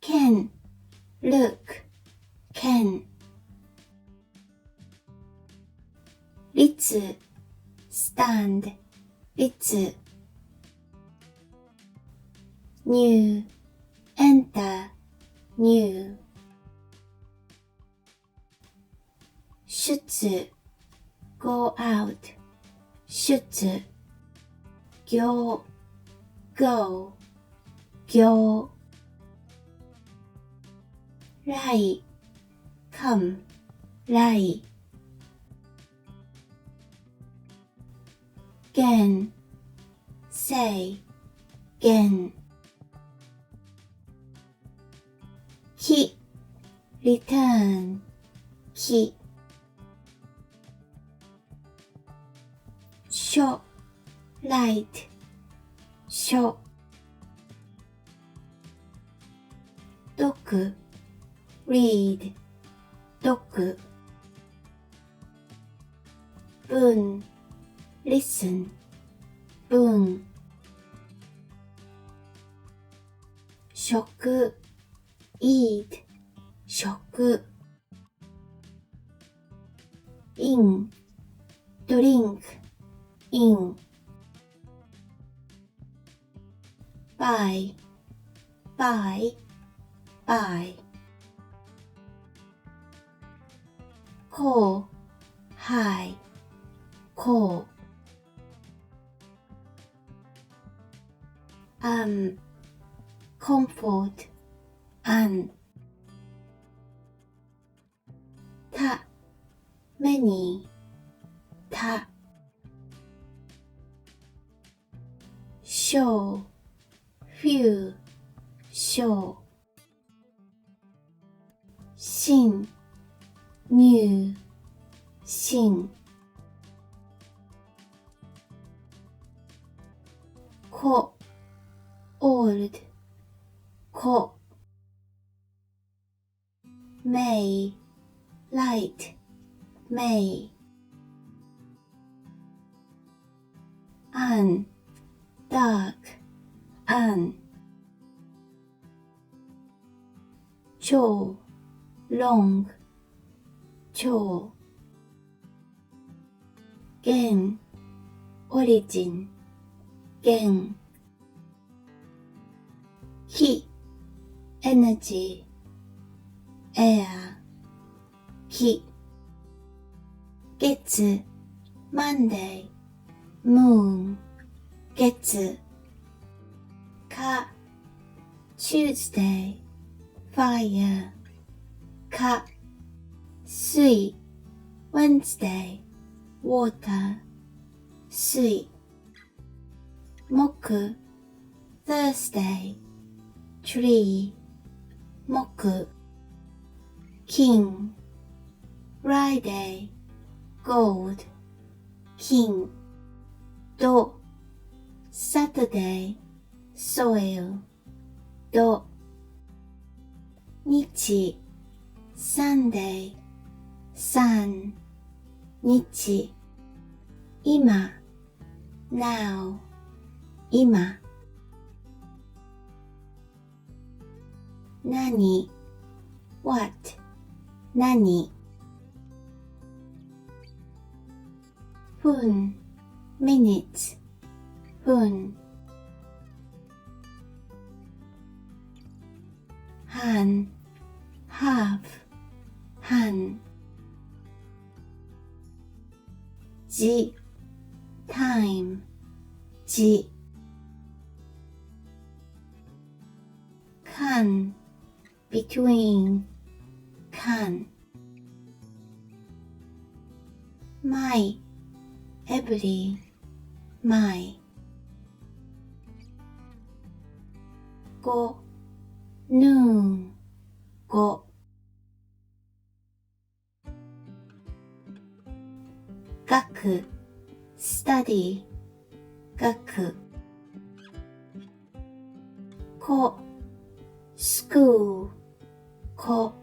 can, look, can. 立 stand, 立 new, enter, new 出 go out, 出業 go, 業来 come, 来again, say, again き return, き書 write, 書読 read, 読文 listen, 文食 eat, 食 in, drink, in buy, buy, buy こう high, こうcomfort, an た many, た show, few, show 新 new, 新こ old, こ may, light, may 暗 dark, 暗超 long, 超弦 origin, 弦火 energy, air, 火月 Monday, moon, 月火 Tuesday, fire, 火水 Wednesday, water, 水木 Thursday, tree, 木金 Friday, gold, 金土 Saturday, soil, 土日 Sunday, sun, 日今 now, 今何 what, 何分 minutes, 分半 half, 半時 time, 時間 between, 間毎 every, 毎午 noon, 午学 study, 学子 school, 子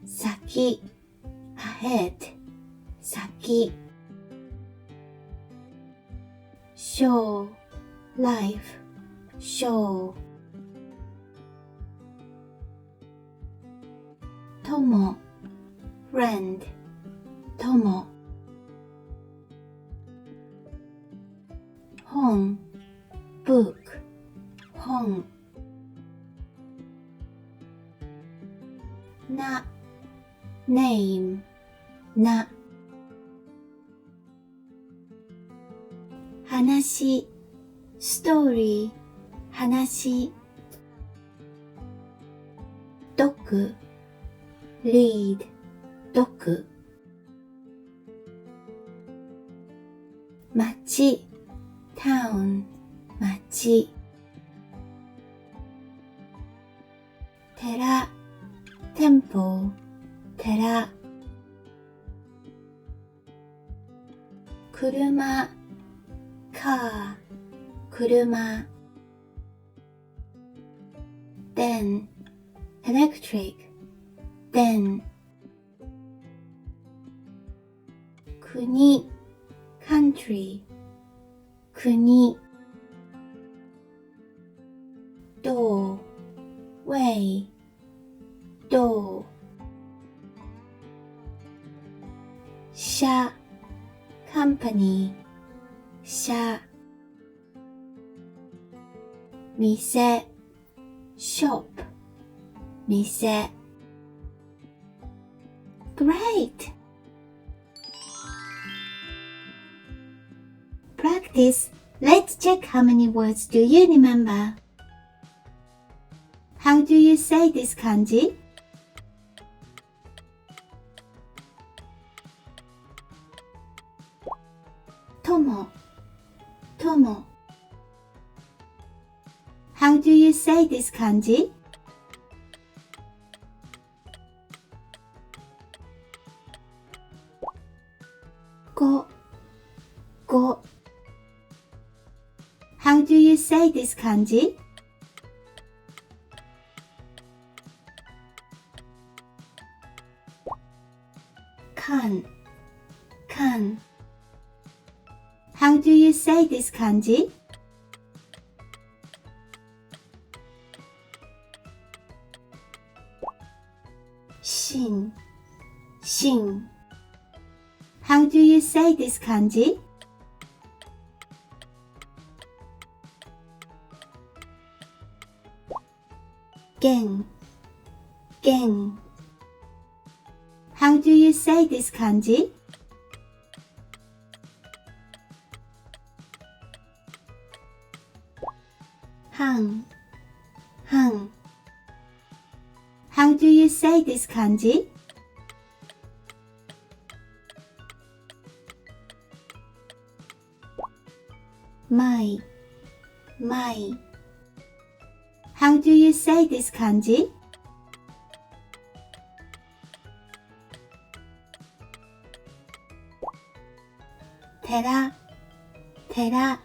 先 ahead, 先show, life, show 友 friend 友本 book 本な name な話 story 話読 read 読町 town 町寺 temple 寺車 car 車電 electric 電国 country 国道 way 道社 company 社店 shop 店 Great! Practice. Let's check how many words do you remember. How do you say this kanji? Tomo, tomo. How do you say this kanji? Go, go. How do you say this kanji? Kan, kan. How do you say this kanji? Shin, shin. How do you say this kanji? Gen, gen. How do you say this kanji? Han, han. How do you say this kanji? My, my. How do you say this kanji? Tera, tera.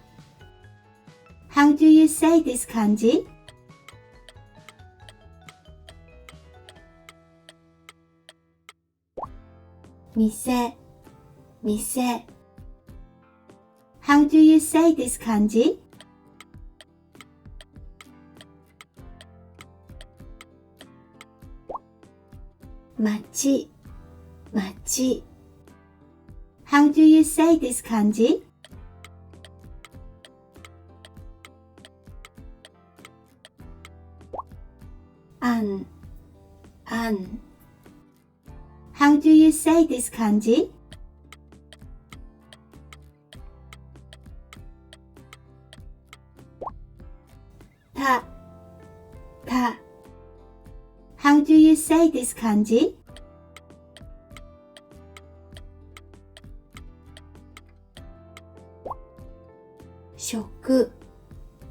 How do you say this kanji? Mise, mise. How do you say this kanji? Machi, machi. How do you say this kanji? An, an. How do you say this kanji? Ta, ta. How do you say this kanji? Shoku,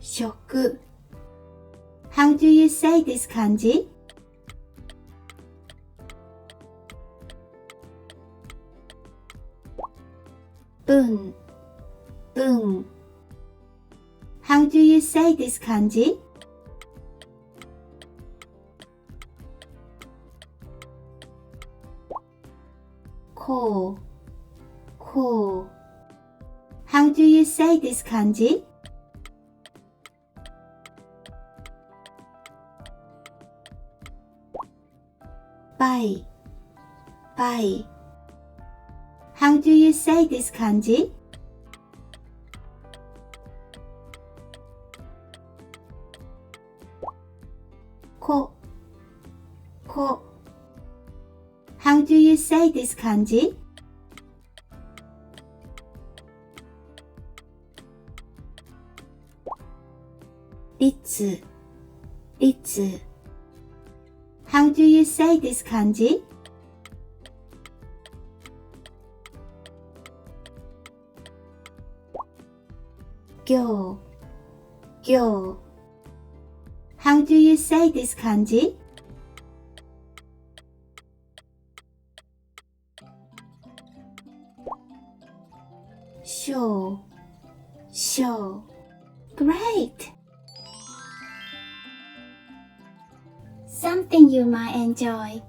shoku. How do you say this kanji? Bun, bun. How do you say this kanji? Ko, ko. How do you say this kanji? buy, buy. How do you say this kanji? Ko, ko. How do you say this kanji? Ritsu, ritsu. How do you say this kanji? Gyo, gyo. How do you say this kanji? Show, show. Great! Something you might enjoy.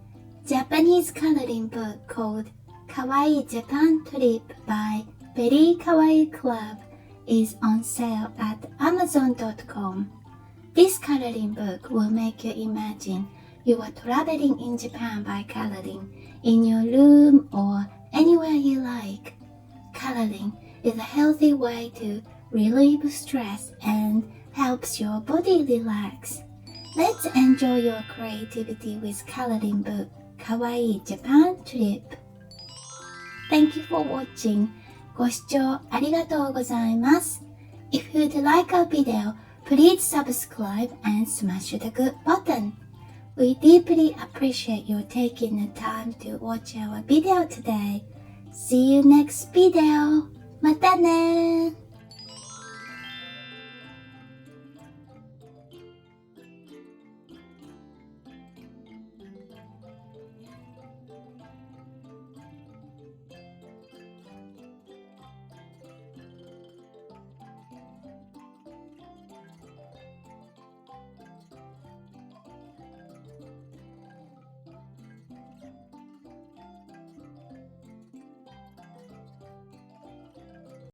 Japanese coloring book called Kawaii Japan Trip by Very Kawaii Club is on sale at Amazon.com. This coloring book will make you imagine you are traveling in Japan by coloring in your room or anywhere you like. Coloring is a healthy way to relieve stress and helps your body relax. Let's enjoy your creativity with coloring book Kawaii Japan Trip. Thank you for watching. ご視聴ありがとうございます。If you'd like our video, please subscribe and smash the good button. We deeply appreciate you taking the time to watch our video today. See you next video. またね